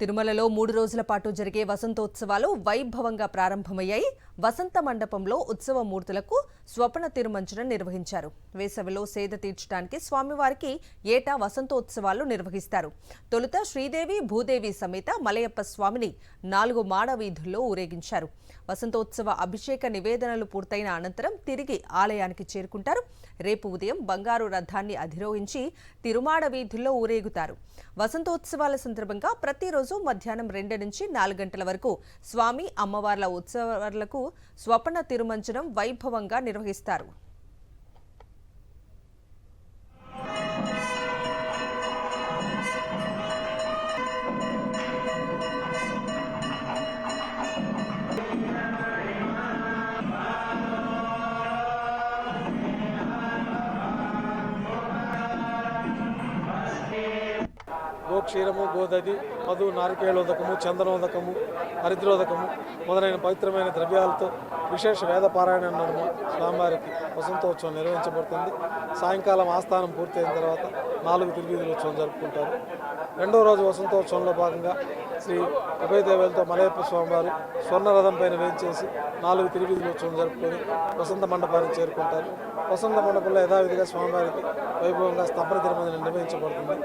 తిరుమలలో 3 రోజుల పాటు జరిగే వసంతోత్సవాలు వైభవంగా ప్రారంభమయ్యాయి. వసంత మండపంలో ఉత్సవ మూర్తులకు స్వప్న తిరుమంజనం నిర్వహించారు. వేసవిలో సేద తీర్చడానికి స్వామివారికి ఏటా వసంతోత్సవాలు నిర్వహిస్తారు. తొలుత శ్రీదేవి భూదేవి సమేత మలయప్ప స్వామిని 4 మాడ వీధుల్లో ఊరేగించారు. వసంతోత్సవ అభిషేక నివేదనలు పూర్తయిన అనంతరం తిరిగి ఆలయానికి చేరుకుంటారు. రేపు ఉదయం బంగారు రథాన్ని అధిరోహించి తిరుమాడ వీధుల్లో ఊరేగుతారు. వసంతోత్సవాల సందర్భంగా ప్రతిరోజు మధ్యాహ్నం 2 నుంచి 4 గంటల వరకు స్వామి అమ్మవార్ల ఉత్సవాలకు స్వప్న తిరుమంజనం వైభవంగా నిర్వహిస్తారు. గోక్షీరము, గోదది, మధు, నారికేళోదకము, చందనోదకము, హరిద్రోదకము మొదలైన పవిత్రమైన ద్రవ్యాలతో విశేష వేద పారాయణ నడుమ స్వామివారికి వసంతోత్సవం నిర్వహించబడుతుంది. సాయంకాలం ఆస్థానం పూర్తయిన తర్వాత 4 తిరువీధుల ఉత్సవం జరుపుకుంటారు. రెండవ రోజు వసంతోత్సవంలో భాగంగా శ్రీ ఉభయదేవులతో మలయప్ప స్వామివారు స్వర్ణరథం పైన వేయించేసి 4 తిరువీధుల ఉత్సవం జరుపుకొని వసంత మండపానికి చేరుకుంటారు. వసంత మండపంలో యథావిధిగా స్వామివారికి వైభవంగా స్తపన తిరుమంజనం నిర్వహించబడుతుంది.